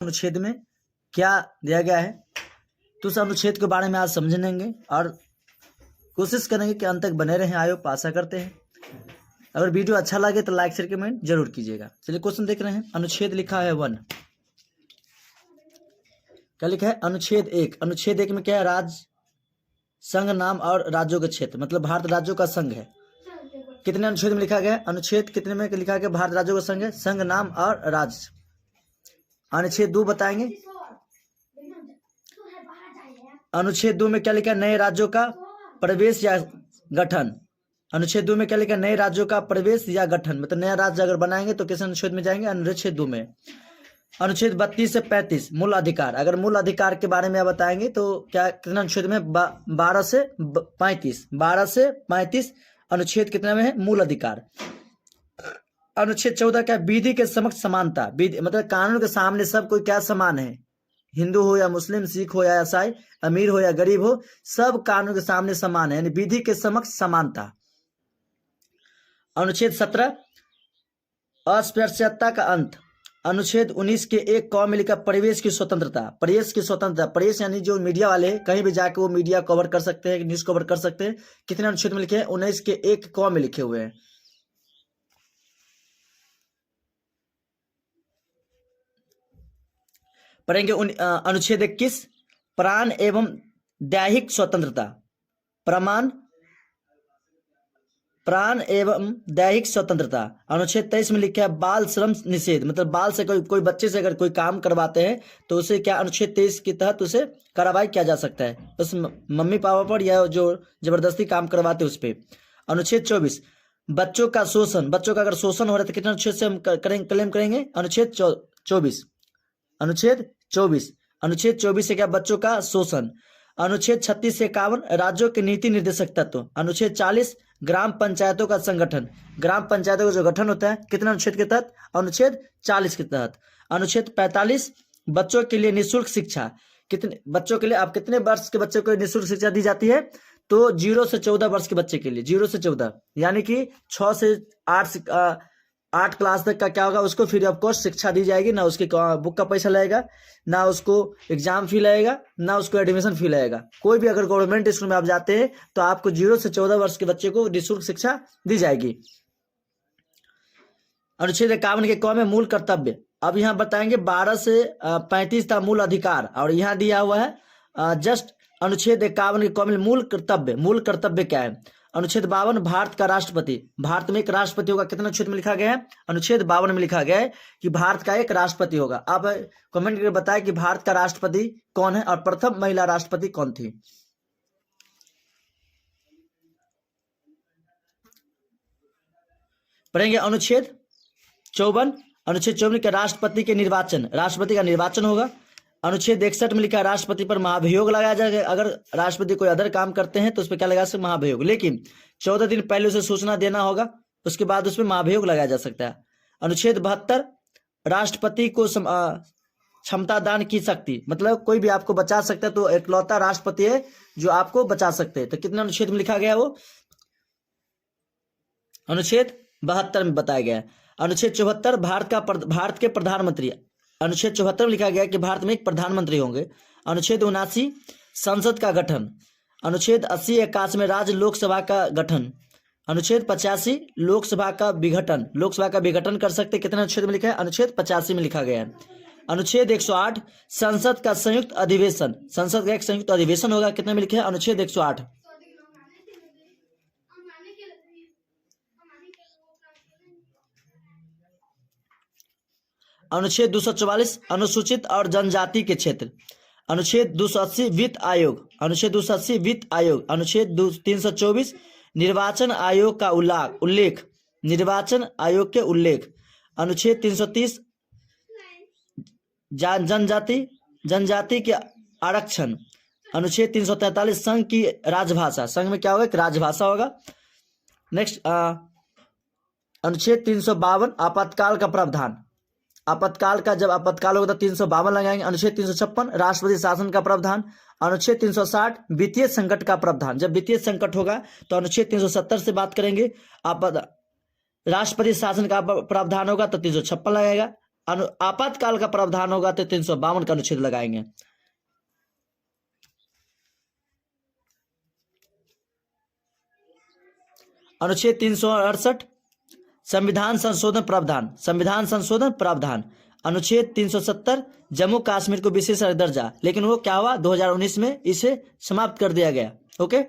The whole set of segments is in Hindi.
अनुच्छेद में क्या दिया गया है, तो उस अनुच्छेद के बारे में आज समझेंगे और कोशिश करेंगे कि अंत तक बने रहें। आयोग आशा करते हैं। अगर वीडियो अच्छा लगे तो लाइक शेयर कमेंट जरूर कीजिएगा। चलिए क्वेश्चन देख रहे हैं। अनुच्छेद लिखा है 1, क्या लिखा है? अनुच्छेद 1। अनुच्छेद 1 में क्या है? राज्य, संघ, नाम और राज्यों के क्षेत्र, मतलब भारत राज्यों का संघ है। कितने अनुच्छेद में लिखा गया है? अनुच्छेद कितने में लिखा गया? भारत राज्यों का संघ है, संघ, नाम और राज्य। अनुच्छेद 2 बताएंगे। अनुच्छेद 2 में क्या लिखा है? नए राज्यों का प्रवेश या गठन। अनुच्छेद 2 में क्या लिखा है? नए राज्यों का प्रवेश या गठन, मतलब नया राज्य अगर बनाएंगे तो किस अनुच्छेद में जाएंगे? अनुच्छेद 2 में। अनुच्छेद 32 से 35 मूल अधिकार। अगर मूल अधिकार के बारे में आप बताएंगे तो क्या कितना अनुच्छेद में? 12 से 35। 12 से 35 अनुच्छेद कितने में है? मूल अधिकार। अनुच्छेद 14 क्या? विधि के समक्ष समानता। विधि मतलब कानून के सामने सब कोई क्या समान है, हिंदू हो या मुस्लिम, सिख हो या ईसाई, अमीर हो या गरीब हो, सब कानून के सामने समान है, यानी विधि के समक्ष समानता। अनुच्छेद 17 अस्पृश्यता का अंत। अनुच्छेद 19 के 1 क में लिखा परिवेश की स्वतंत्रता। प्रेस की स्वतंत्रता, प्रेस यानी जो मीडिया वाले कहीं भी जाके वो मीडिया कवर कर सकते हैं, न्यूज कवर कर सकते हैं। कितने अनुच्छेद में लिखे हैं? 19 के 1 क में लिखे हुए हैं। पढ़ेंगे अनुच्छेद 21 प्राण एवं दैहिक स्वतंत्रता। प्राण एवं दैहिक स्वतंत्रता। अनुच्छेद 23 में लिखा है बाल श्रम निषेध, मतलब बाल से कोई बच्चे से अगर कोई काम करवाते हैं तो उसे क्या अनुच्छेद 23 के तहत उसे कार्रवाई किया जा सकता है, उस मम्मी पापा पर या जो जबरदस्ती काम करवाते उस पर। अनुच्छेद 24 बच्चों का शोषण। बच्चों का अगर शोषण हो रहा है तो कितना अनुच्छेद से हम क्लेम करेंगे? अनुच्छेद 24। अनुच्छेद 24। अनुच्छेद 24 से क्या? बच्चों का शोषण। अनुच्छेद 36 से 51 राज्यों के नीति निर्देशक तत्व। अनुच्छेद 40 ग्राम पंचायतों का संगठन। ग्राम पंचायतों का जो गठन होता है कितना अनुच्छेद के तहत? अनुच्छेद 40 के तहत। अनुच्छेद 45 बच्चों के लिए निःशुल्क शिक्षा। कितने बच्चों के लिए? आप कितने वर्ष के बच्चे को निःशुल्क शिक्षा दी जाती है? तो 0 से 14 वर्ष के बच्चे के लिए, 0 से 14 यानी कि 6 से 8 क्लास तक का क्या होगा? उसको फ्री ऑफ कॉस्ट शिक्षा दी जाएगी। ना उसके बुक का पैसा लगेगा, ना उसको एग्जाम फी लगेगा, ना उसको एडमिशन फी लगेगा। कोई भी अगर गवर्नमेंट स्कूल में आप जाते हैं तो आपको 0 से 14 वर्ष के बच्चे को निःशुल्क शिक्षा दी जाएगी। अनुच्छेद 51 के क में मूल कर्तव्य। अब यहाँ बताएंगे 12 से 35 था मूल अधिकार, और यहाँ दिया हुआ है जस्ट अनुच्छेद 51 के क में मूल कर्तव्य। मूल कर्तव्य क्या है? अनुच्छेद 52 भारत का राष्ट्रपति। भारत में एक राष्ट्रपति होगा। कितना अनुच्छेद में लिखा गया है? अनुच्छेद 52 में लिखा गया है कि भारत का एक राष्ट्रपति होगा। आप कमेंट करके बताएं कि भारत का राष्ट्रपति कौन है और प्रथम महिला राष्ट्रपति कौन थी। पढ़ेंगे अनुच्छेद 54। अनुच्छेद 54 के राष्ट्रपति के निर्वाचन। राष्ट्रपति का निर्वाचन होगा। अनुच्छेद 61 में लिखा है राष्ट्रपति पर महाभियोग लगाया जाएगा। अगर राष्ट्रपति कोई अदर काम करते हैं तो उस पर क्या लगा सकते? महाभियोग। लेकिन 14 दिन पहले उसे सूचना देना होगा, उसके बाद उस पर महाभियोग लगाया जा सकता है। अनुच्छेद 72 राष्ट्रपति को क्षमता दान की शक्ति, मतलब कोई भी आपको बचा सकता है तो इकलौता राष्ट्रपति है जो आपको बचा सकते हैं। तो कितना अनुच्छेद में लिखा गया? वो अनुच्छेद 72 में बताया गया है। अनुच्छेद 74 भारत के प्रधानमंत्री। अनुच्छेद 74 में लिखा गया कि भारत में एक प्रधानमंत्री होंगे। अनुच्छेद 79 संसद का गठन। अनुच्छेद 80-81 में राज्य लोकसभा का गठन। अनुच्छेद 85 लोकसभा का विघटन। लोकसभा का विघटन कर सकते। कितने अनुच्छेद में लिखा है? अनुच्छेद 85 में लिखा गया है। अनुच्छेद 108 संसद का संयुक्त अधिवेशन। संसद का एक संयुक्त अधिवेशन होगा। कितने में लिखा है? अनुच्छेद 108। अनुच्छेद 244 अनुसूचित और जनजाति के क्षेत्र। अनुच्छेद 280 वित्त आयोग। अनुच्छेद 280 वित्त आयोग। अनुच्छेद 324 निर्वाचन आयोग का उल्लेख। निर्वाचन आयोग के उल्लेख। अनुच्छेद 330 जनजाति के आरक्षण। अनुच्छेद 343 संघ की राजभाषा। संघ में क्या होगा? एक राजभाषा होगा। नेक्स्ट अनुच्छेद 352 आपातकाल का प्रावधान। आपातकाल का जब आपातकाल होगा तो 352 लगाएंगे। अनुच्छेद 356 राष्ट्रपति शासन का प्रावधान। अनुच्छेद 360 वित्तीय संकट का प्रावधान। जब वित्तीय संकट होगा तो अनुच्छेद 370 से बात करेंगे। राष्ट्रपति शासन का प्रावधान होगा तो 356 लगाएगा। आपातकाल का प्रावधान होगा तो 352 का अनुच्छेद लगाएंगे। अनुच्छेद 368 संविधान संशोधन प्रावधान, संविधान संशोधन प्रावधान। अनुच्छेद 370 जम्मू कश्मीर को विशेष दर्जा, लेकिन वो क्या हुआ 2019 में इसे समाप्त कर दिया गया। ओके,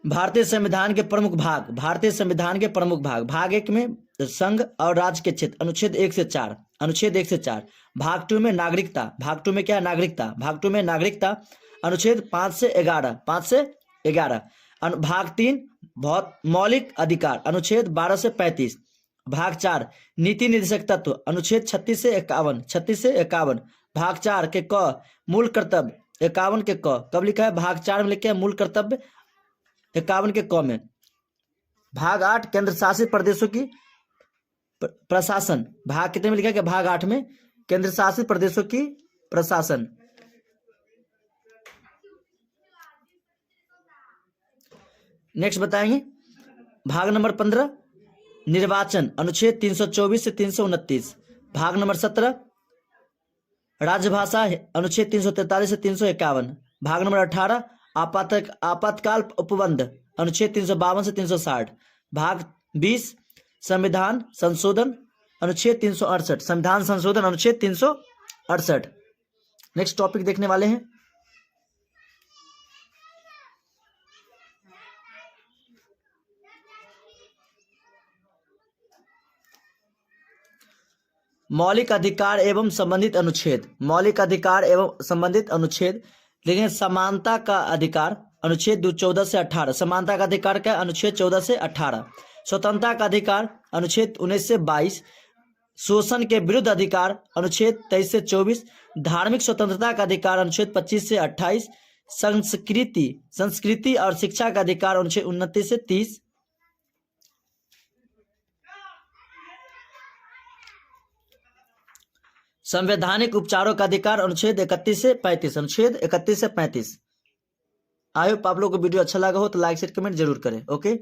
भारतीय संविधान के प्रमुख भाग, भारतीय संविधान के प्रमुख भाग, भाग 1 में संघ और राज्य के क्षेत्र, अनुच्छेद 1 से 4, अनुच्छेद 1 से 4। भाग 2 में नागरिकता, भाग 2 में क्या है नागरिकता, भाग 2 में नागरिकता, अनुच्छेद 5 से 11, 5 से 11। भाग 3 बहुत मौलिक अधिकार, अनुच्छेद 12 से 35। भाग 4 नीति निर्देशक तत्व, अनुच्छेद 36 से 51, 36 से 51। भाग 4 के क मूल कर्तव्य, 51 के क कब लिखा है, भाग 4 में लिखा है मूल कर्तव्य 51 के क में। भाग 8 केंद्र शासित प्रदेशों की प्रशासन, भाग कितने में लिखा है कि भाग 8 में केंद्र शासित प्रदेशों की प्रशासन। नेक्स्ट बताएंगे भाग नंबर 15 निर्वाचन, अनुच्छेद 324 से 329। भाग नंबर 17 राजभाषा, अनुच्छेद 343 से 351। भाग नंबर 18 आपातकाल उपबंध, अनुच्छेद 352 से 360। भाग 20 संविधान संशोधन, अनुच्छेद 368, संविधान संशोधन अनुच्छेद 368। नेक्स्ट टॉपिक देखने वाले हैं मौलिक अधिकार एवं संबंधित अनुच्छेद, मौलिक अधिकार एवं संबंधित अनुच्छेद। लेकिन समानता का अधिकार, अनुच्छेद 14 से 18, समानता का अधिकार का अनुच्छेद 14 से 18। स्वतंत्रता का अधिकार, अनुच्छेद 19 से 22। शोषण के विरुद्ध अधिकार, अनुच्छेद 23 से 24। धार्मिक स्वतंत्रता का अधिकार, अनुच्छेद 25 से 28। संस्कृति और शिक्षा का अधिकार, अनुच्छेद 29 से 30। संवैधानिक उपचारों का अधिकार, अनुच्छेद 31 से 35, अनुच्छेद 31 से 35। आई होप आप लोगों को वीडियो अच्छा लगा हो तो लाइक शेयर कमेंट जरूर करें। ओके,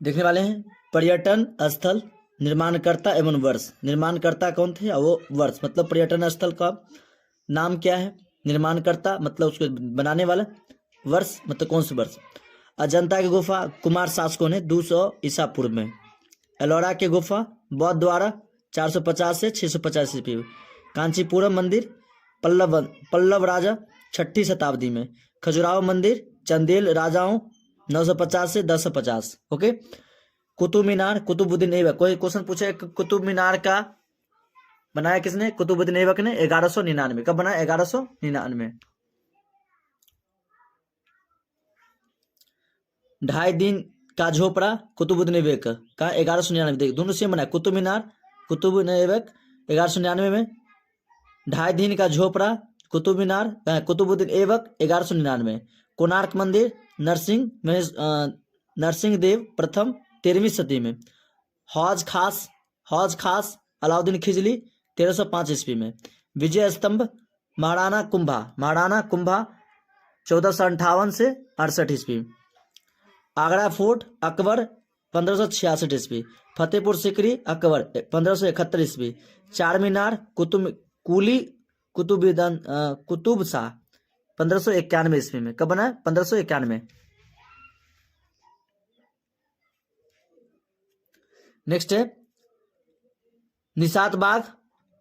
देखने वाले हैं पर्यटन स्थल निर्माणकर्ता एवं वर्ष। निर्माणकर्ता कौन थे, वो वर्ष, मतलब पर्यटन स्थल का नाम क्या है, निर्माणकर्ता मतलब उसको बनाने वाला, वर्ष मतलब कौन सा वर्ष। अजंता की गुफा कुमार शासकों ने 200 ईसा पूर्व में। एलोरा की गुफा बौद्ध द्वारा 450 से 650 ईस्वी। कांचीपुरम मंदिर पल्लव राजा 6ठी शताब्दी में। खजुराहो मंदिर चंदेल राजाओं 950 से 1050। ओके, कुतुब मीनार कुतुबुद्दीन ऐबक। कोई क्वेश्चन पूछे कुतुब मीनार का बनाया किसने, कुतुबुद्दीन ऐबक ने 1199। कब बनाया, 1199। 2.5 दिन का झोपड़ा कुतुबुद्दीन ऐबक का 1199। देख दोनों सेम बनाया, कुतुब मीनार कुतुबुद्दीन ऐबक 1199 में। 2.5 दिन का झोपड़ा कुतुब मीनार कुतुबुद्दीन ऐबक 1199। कोणार्क मंदिर नरसिंह देव प्रथम 13वीं सदी में। हौज खास अलाउद्दीन खिजली 1305 ईस्वी में। विजय स्तंभ महाराणा कुंभा 1458 से 68 ईस्वी। आगरा फोर्ट अकबर 1566 ईस्वी। फतेहपुर सिकरी अकबर 1571 ईस्वी। चार मीनार कुतुब शाह 1591 ईस्वी में। कब बना, 1591। नेक्स्ट है निशात बाग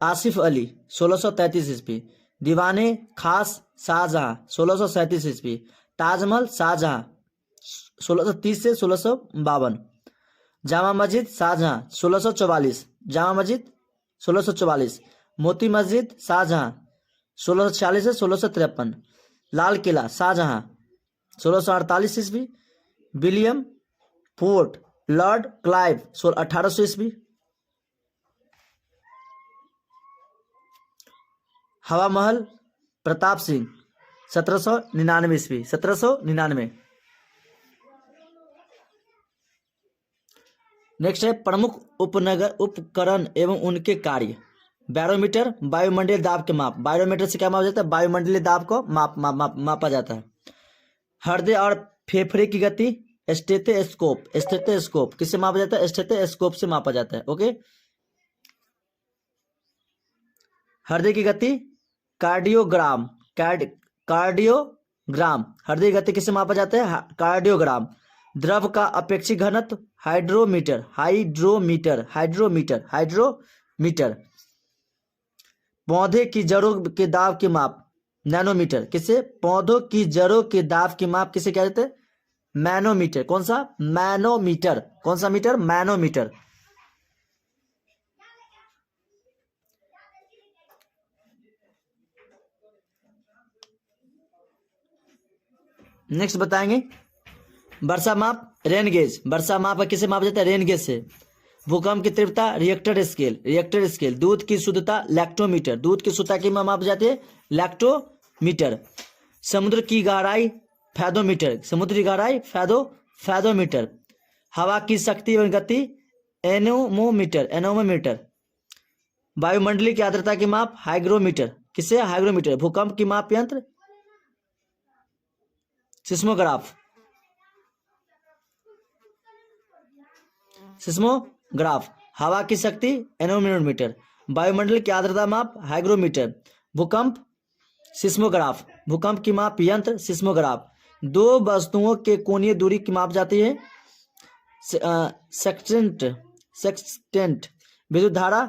आसिफ अली 1633 ईस्वी। दीवाने खास शाहजहां 1637 ईस्वी। ताजमहल शाहजहां 1630 से 1652। जामा मस्जिद शाहजहां 1644। जामा मस्जिद 1644। मोती मस्जिद शाहजहां 1646 से 1653। लाल किला शाहजहां 1648 ईस्वी। विलियम फोर्ट लॉर्ड क्लाइव 1800 ईस्वी। हवा महल प्रताप सिंह 1799 ईस्वी। 1799। नेक्स्ट है प्रमुख उपकरण एवं उनके कार्य। बैरोमीटर वायुमंडलीय दाब के माप। बैरोमीटर से क्या मापा जाता है, वायुमंडलीय दाब को मापा जाता है। हृदय और फेफड़े की गति स्टेथोस्कोप, स्टेथोस्कोप किससे मापा जाता है? स्टेथोस्कोप से मापा जाता है। ओके। हृदय की गति कार्डियोग्राम, कार्डियोग्राम, हृदय की गति किससे मापा जाता है? कार्डियोग्राम। द्रव का अपेक्षित घनत्व हाइड्रोमीटर, हाइड्रोमीटर, हाइड्रोमीटर, हाइड्रोमीटर। पौधे की जड़ों के दाब की माप नैनोमीटर, किससे? पौधों की जड़ों के दाब की माप किसे क्या कहते हैं? मैनोमीटर। कौन सा? मैनोमीटर। कौन सा मीटर? मैनोमीटर। नेक्स्ट बताएंगे वर्षा माप, रेन गेज। वर्षा माप किसे मापा जाता है? रेन गेज से। भूकंप की तीव्रता रिएक्टर स्केल, रिएक्टर स्केल। दूध की शुद्धता लैक्टोमीटर, दूध की शुद्धता की मापी जाती है लैक्टोमीटर। समुद्र की गहराई फैदोमीटर, समुद्री गहराई फैदोमीटर। हवा की शक्ति एवं गति एनोमोमीटर, एनोमोमीटर। वायुमंडलीय की आर्द्रता की माप हाइग्रोमीटर, किससे? हाइग्रोमीटर। भूकंप की माप यंत्र सिस्मोग्राफ, सिस्मोग्राफ। हवा की शक्ति एनोमोमीटर। वायुमंडल की आर्द्रता माप हाइग्रोमीटर। भूकंप सिस्मोग्राफ, भूकंप की माप यंत्र सिस्मोग्राफ। दो वस्तुओं के कोणीय दूरी की माप जाती है सेक्सटेंट, सेक्सटेंट। विद्युत धारा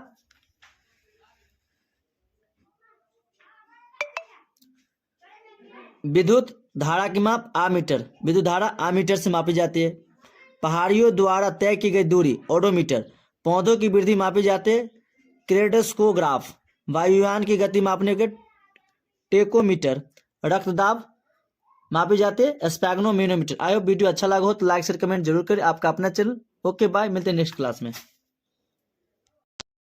विद्युत धारा की माप आमीटर, विद्युत धारा आमीटर से मापी जाती है। पहाड़ियों द्वारा तय की गई दूरी ओडोमीटर। पौधों की वृद्धि मापी जाती है क्रेडोस्कोग्राफ। वायुयान की गति मापने के टेकोमीटर। रक्तदाब मापी जाती है स्पैग्नोमीनोमीटर। आई होप वीडियो अच्छा लगा हो तो लाइक शेयर कमेंट जरूर करें। आपका अपना चैनल। ओके बाय, मिलते हैं नेक्स्ट क्लास में।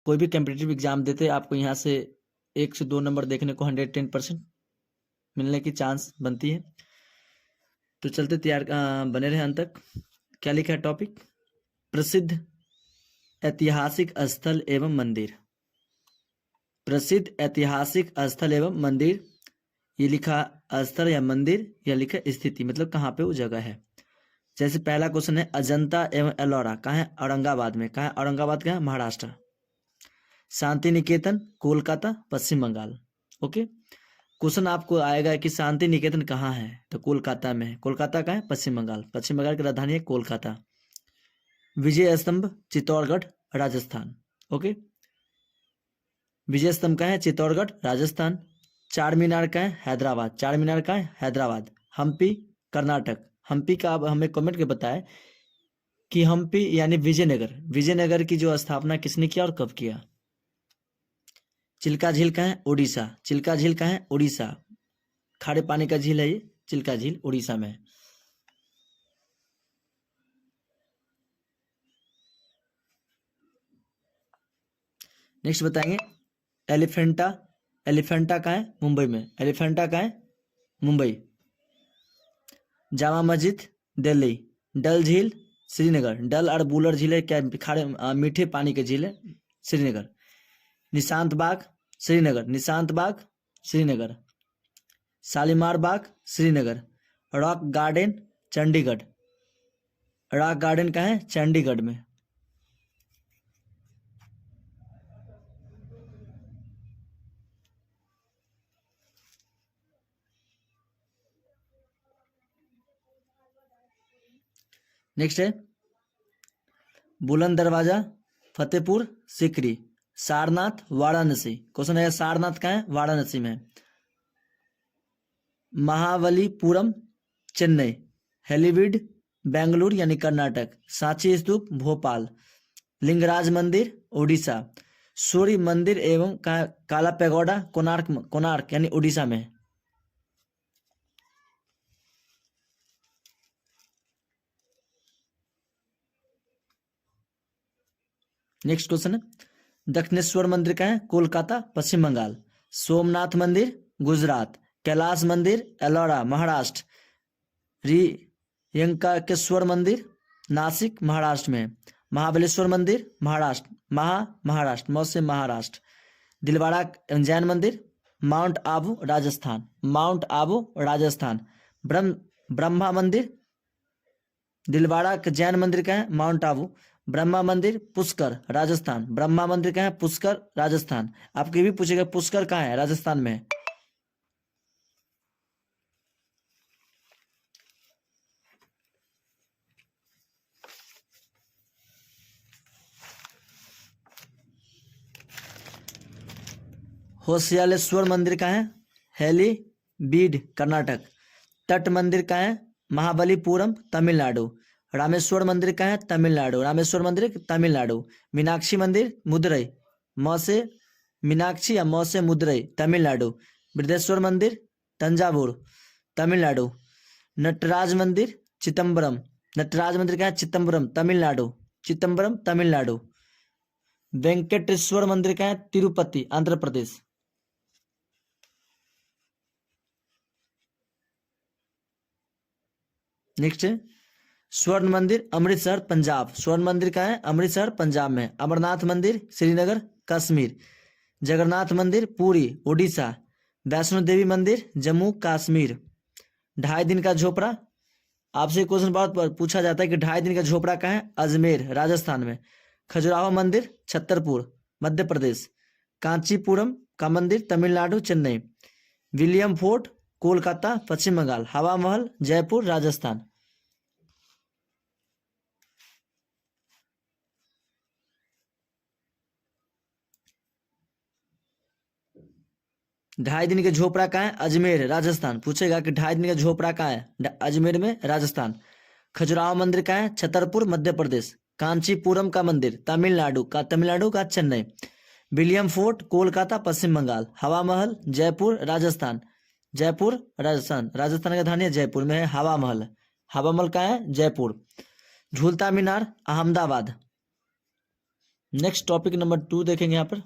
कोई भी कॉम्पिटिटिव एग्जाम देते आपको यहाँ से 1 से 2 नंबर देखने को 110% मिलने की चांस बनती है। तो चलते तैयार बने रहे अंत तक। क्या लिखा है टॉपिक? प्रसिद्ध ऐतिहासिक स्थल एवं मंदिर, प्रसिद्ध ऐतिहासिक स्थल एवं मंदिर। ये लिखा स्थल या मंदिर, या लिखा स्थिति, मतलब कहाँ पे वो जगह है। जैसे पहला क्वेश्चन है अजंता एवं एलोरा कहाँ है? औरंगाबाद में। कहाँ है? औरंगाबाद कहाँ है? महाराष्ट्र। शांति निकेतन कोलकाता पश्चिम बंगाल। ओके। क्वेश्चन आपको आएगा कि शांति निकेतन कहाँ है? तो कोलकाता में है। कोलकाता कहाँ है? पश्चिम बंगाल। पश्चिम बंगाल की राजधानी है कोलकाता। विजय स्तंभ चित्तौड़गढ़ राजस्थान। ओके। विजय स्तंभ कहाँ है? चित्तौड़गढ़ राजस्थान। चार मीनार कहाँ है? हैदराबाद। चार मीनार कहाँ है? हैदराबाद। हम्पी कर्नाटक। हम्पी का आप हमें कमेंट के बताएं कि हम्पी यानी विजयनगर, विजयनगर की जो स्थापना किसने किया और कब किया? चिल्का झील कहाँ है? उड़ीसा। चिल्का झील कहाँ है? उड़ीसा। खारे पानी का झील है ये, चिल्का झील उड़ीसा में है। नेक्स्ट बताएंगे एलिफेंटा, एलिफेंटा कहाँ है? मुंबई में। एलिफेंटा कहाँ है? मुंबई। जामा मस्जिद दिल्ली। डल झील श्रीनगर। डल और बुलर झील है क्या? खारे मीठे पानी के झील है Srinagar. Nishant Bagh Srinagar. Nishant Bagh Srinagar. Shalimar Bagh Srinagar. Rock garden Chandigarh. Rock garden कहाँ है? चंडीगढ़ में। नेक्स्ट है बुलंद दरवाजा फतेहपुर सीकरी। सारनाथ वाराणसी। क्वेश्चन है सारनाथ कहाँ है? वाराणसी में। महाबलीपुरम चेन्नई। हेलीवीड बेंगलुरु यानी कर्नाटक। सांची स्तूप भोपाल। लिंगराज मंदिर उड़ीसा। सूर्य मंदिर एवं काला पैगोडा कोणार्क, कोणार्क यानी उड़ीसा में। नेक्स्ट क्वेश्चन है दक्षिणेश्वर मंदिर कहाँ है? कोलकाता पश्चिम बंगाल। सोमनाथ मंदिर गुजरात। कैलाश मंदिर एलोरा महाराष्ट्र। रियंकाकेश्वर मंदिर नासिक महाराष्ट्र में। महाबलेश्वर मंदिर महाराष्ट्र, महाराष्ट्र मौसे महाराष्ट्र। दिलवाड़ा जैन मंदिर माउंट आबू राजस्थान, माउंट आबू राजस्थान। ब्रह्मा मंदिर दिलवाड़ा का जैन मंदिर कहाँ है? माउंट आबू। ब्रह्मा मंदिर पुष्कर राजस्थान। ब्रह्मा मंदिर कहाँ है? पुष्कर राजस्थान। आपको ये भी पूछेगा पुष्कर कहाँ है? राजस्थान में है। होशियालेश्वर मंदिर कहाँ है? हेली बीड कर्नाटक। तट मंदिर कहाँ है? महाबलीपुरम तमिलनाडु। रामेश्वर मंदिर कहाँ है? तमिलनाडु। रामेश्वर मंदिर तमिलनाडु। मीनाक्षी मंदिर मुदरई म से मीनाक्षी या म से मुदरई तमिलनाडु। बृहदेश्वर मंदिर तंजावुर तमिलनाडु। नटराज मंदिर चिदम्बरम। नटराज मंदिर कहाँ है? चिदम्बरम तमिलनाडु। चिदम्बरम तमिलनाडु। वेंकटेश्वर मंदिर कहाँ है? तिरुपति आंध्र प्रदेश। नेक्स्ट स्वर्ण मंदिर अमृतसर पंजाब। स्वर्ण मंदिर कहाँ है? अमृतसर पंजाब में। अमरनाथ मंदिर श्रीनगर कश्मीर। जगन्नाथ मंदिर पुरी उड़ीसा। वैष्णो देवी मंदिर जम्मू कश्मीर। 2.5 दिन का झोपड़ा, आपसे क्वेश्चन बहुत पूछा जाता है कि 2.5 दिन का झोपड़ा कहाँ है? अजमेर राजस्थान में। खजुराहो मंदिर छतरपुर मध्य प्रदेश। कांचीपुरम का मंदिर तमिलनाडु चेन्नई। विलियम फोर्ट कोलकाता पश्चिम बंगाल। हवा महल जयपुर राजस्थान। 2.5 दिन के झोपड़ा कहाँ है? अजमेर राजस्थान। पूछेगा कि 2.5 दिन का झोपड़ा कहाँ है? अजमेर में राजस्थान। खजुराहो मंदिर कहाँ है? छतरपुर मध्य प्रदेश। कांचीपुरम का मंदिर तमिलनाडु का चेन्नई। विलियम फोर्ट कोलकाता पश्चिम बंगाल। हवा महल जयपुर राजस्थान। जयपुर राजस्थान। राजस्थान की राजधानी जयपुर में है हवा महल। हवा महल कहाँ है? जयपुर। झूलता मीनार अहमदाबाद। नेक्स्ट टॉपिक नंबर 2 देखेंगे यहाँ पर।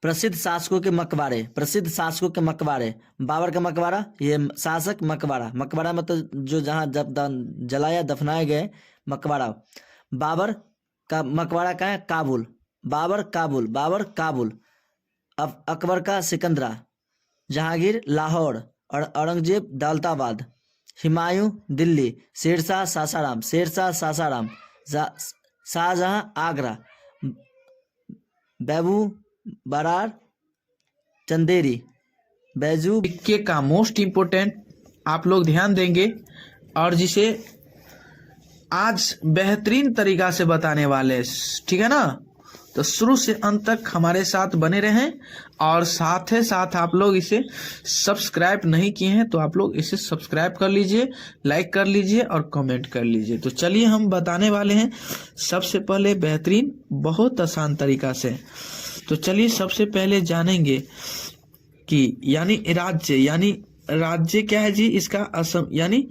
प्रसिद्ध शासकों के मकबरे। प्रसिद्ध शासकों के मकबरे। बाबर का मकबरा, ये शासक मकबरा। मकबरा मतलब जो जहाँ जलाया दफनाए गए मकबरा। बाबर का मकबरा कहाँ है? काबुल। बाबर काबुल। बाबर काबुल। अब अकबर का सिकंदरा। जहांगीर लाहौर और औरंगजेब दौलताबाद। हुमायूं दिल्ली। शेरशाह सासाराम। शेरशाह सासाराम। शाहजहां आगरा। बैबू बरार चंदेरी। बैजू सिक्के का मोस्ट इम्पोर्टेंट आप लोग ध्यान देंगे और जिसे आज बेहतरीन तरीका से बताने वाले हैं, ठीक है ना। तो शुरू से अंत तक हमारे साथ बने रहें और साथ ही साथ आप लोग इसे सब्सक्राइब नहीं किए हैं तो आप लोग इसे सब्सक्राइब कर लीजिए, लाइक कर लीजिए और कमेंट कर लीजिए। तो चलिए हम बताने वाले हैं सबसे पहले बेहतरीन बहुत आसान तरीका से। तो चलिए सबसे पहले जानेंगे कि यानी राज्य क्या है जी? इसका असम यानी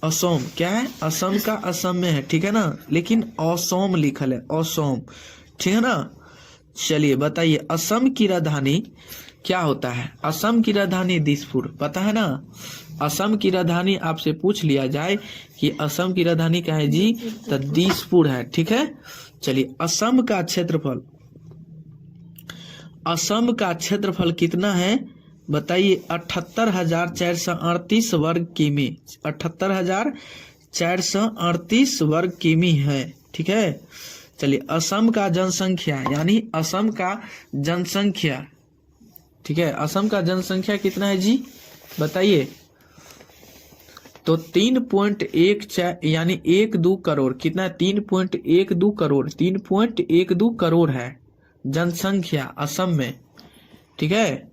असम क्या है? असम का असम में है, ठीक है ना, लेकिन असम लिखल है, असम, ठीक है ना। चलिए बताइए असम की राजधानी क्या होता है? असम की राजधानी दिसपुर, पता है ना। असम की राजधानी आपसे पूछ लिया जाए कि असम की राजधानी क्या है जी, तो दिसपुर है, ठीक है। चलिए असम का क्षेत्रफल, असम का क्षेत्रफल कितना है बताइए? 78,438 वर्ग किमी। 78,438 वर्ग किमी है, ठीक है। चलिए असम का जनसंख्या यानी असम का जनसंख्या, ठीक है, असम का जनसंख्या कितना है जी बताइए? तो 3.14 यानी 12 करोड़। कितना है? 3.12 करोड़। 3.12 करोड़ है जनसंख्या असम में, ठीक है।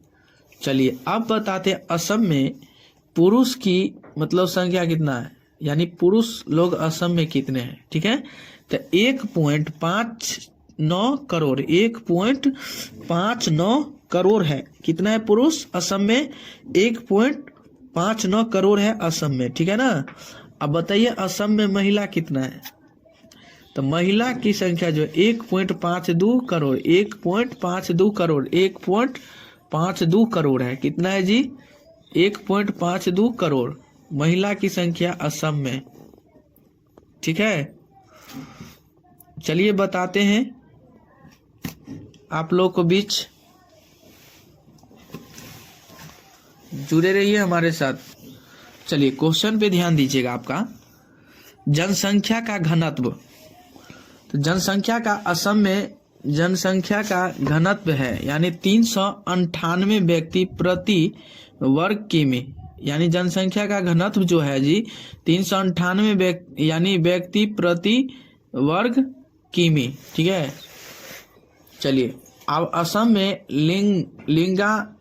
चलिए अब बताते हैं असम में पुरुष की मतलब संख्या कितना है, यानी पुरुष लोग असम में कितने हैं, ठीक है। तो 1.59 करोड़। 1.59 करोड़ है। कितना है पुरुष असम में? 1.59 करोड़ है असम में, ठीक है ना। अब बताइए असम में महिला कितना है? तो महिला की संख्या जो 1.52 करोड़। 1.52 करोड़। 1.52 करोड़ है। कितना है जी? 1.52 करोड़ महिला की संख्या असम में, ठीक है। चलिए बताते हैं आप लोग को बीच जुड़े रहिए हमारे साथ। चलिए क्वेश्चन पे ध्यान दीजिएगा आपका। जनसंख्या का घनत्व, तो जनसंख्या का असम में जनसंख्या का घनत्व है यानी 398 व्यक्ति प्रति वर्ग किमी, यानी जनसंख्या का घनत्व जो है जी 398 यानी व्यक्ति प्रति वर्ग किमी, ठीक है। चलिए अब असम में लिंगा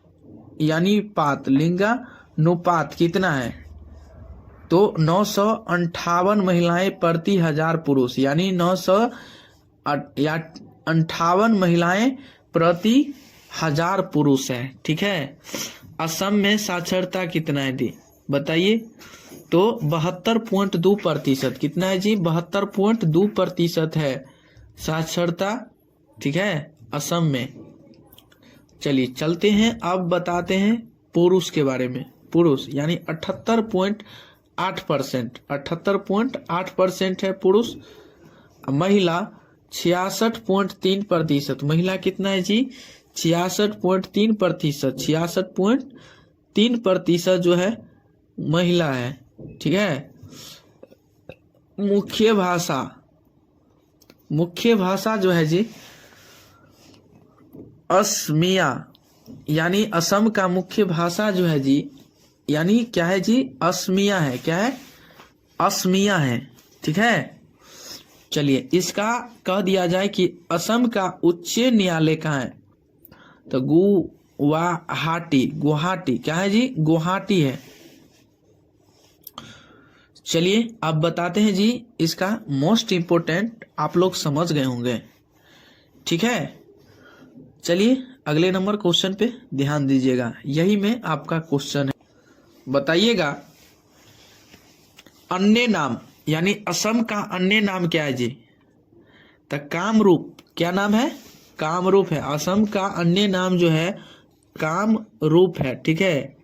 यानी लिंगानुपात कितना है, तो 958 महिलाएं प्रति 1000 पुरुष, यानी 958 महिलाएं प्रति 1000 पुरुष है, ठीक है। असम में साक्षरता कितना है दी बताइए, तो 72.2%। कितना है जी, 72.2% है साक्षरता, ठीक है, असम में। चलिए चलते हैं, अब बताते हैं पुरुष के बारे में। पुरुष यानी 78.8%, 78.8% है पुरुष। महिला 66.3%, महिला कितना है जी 66.3%, 66.3% जो है महिला है, ठीक है। मुख्य भाषा जो है जी असमिया, यानी असम का मुख्य भाषा जो है जी, यानी क्या है जी असमिया है, क्या है असमिया है, ठीक है। चलिए इसका कह दिया जाए कि असम का उच्च न्यायालय कहाँ है, तो गुवाहाटी, क्या है जी गुवाहाटी है। चलिए अब बताते हैं जी इसका मोस्ट इम्पोर्टेंट, आप लोग समझ गए होंगे, ठीक है। चलिए अगले नंबर क्वेश्चन पे ध्यान दीजिएगा, यही में आपका क्वेश्चन है। बताइएगा अन्य नाम, यानी असम का अन्य नाम क्या है जी, तो कामरूप, क्या नाम है कामरूप है। असम का अन्य नाम जो है कामरूप है, ठीक है।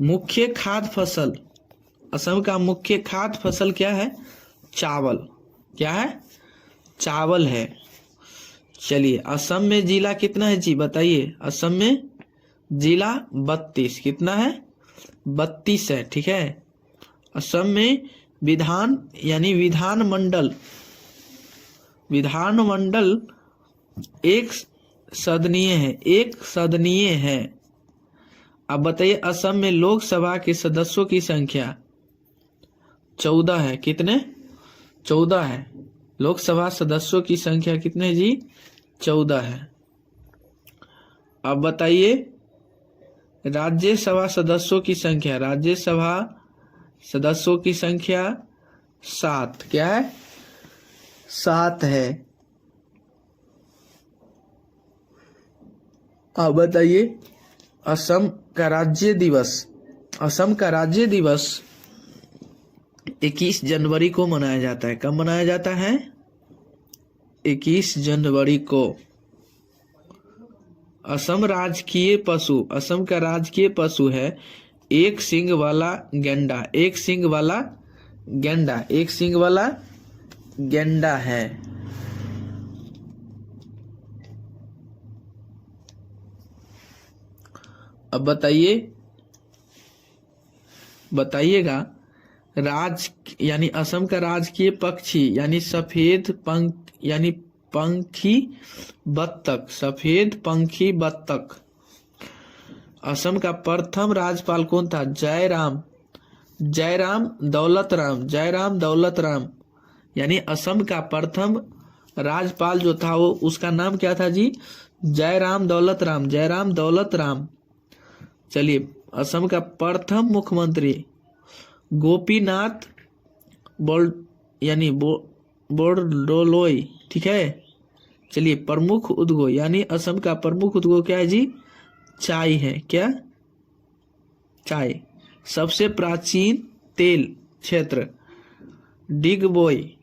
मुख्य खाद्य फसल, असम का मुख्य खाद्य फसल क्या है, चावल, क्या है चावल है। चलिए असम में जिला कितना है जी बताइए, असम में जिला 32, कितना है 32 है, ठीक है। असम में विधान यानी विधानमंडल एक सदनीय है। अब बताइए असम में लोकसभा के सदस्यों की संख्या 14 है, कितने 14 है। लोकसभा सदस्यों की संख्या कितने जी 14 है। अब बताइए राज्यसभा सदस्यों की संख्या, राज्यसभा सदस्यों की संख्या 7, क्या है 7 है। अब बताइए असम का राज्य दिवस 21 जनवरी को मनाया जाता है। कब मनाया जाता है, 21 जनवरी को। असम का राजकीय पशु है एक सींग वाला गेंडा है। अब बताइएगा यानी असम का राजकीय पक्षी यानी सफेद पंखी बत्तख। असम का प्रथम राज्यपाल कौन था, जयराम दौलत राम, यानी असम का प्रथम राज्यपाल जो था वो उसका नाम क्या था जी, जयराम दौलत राम। चलिए असम का प्रथम मुख्यमंत्री गोपीनाथ बोरदोलोई, ठीक है। चलिए प्रमुख उद्योग यानी असम का प्रमुख उद्योग क्या है जी, चाय है, क्या चाय। सबसे प्राचीन तेल क्षेत्र डिगबोई,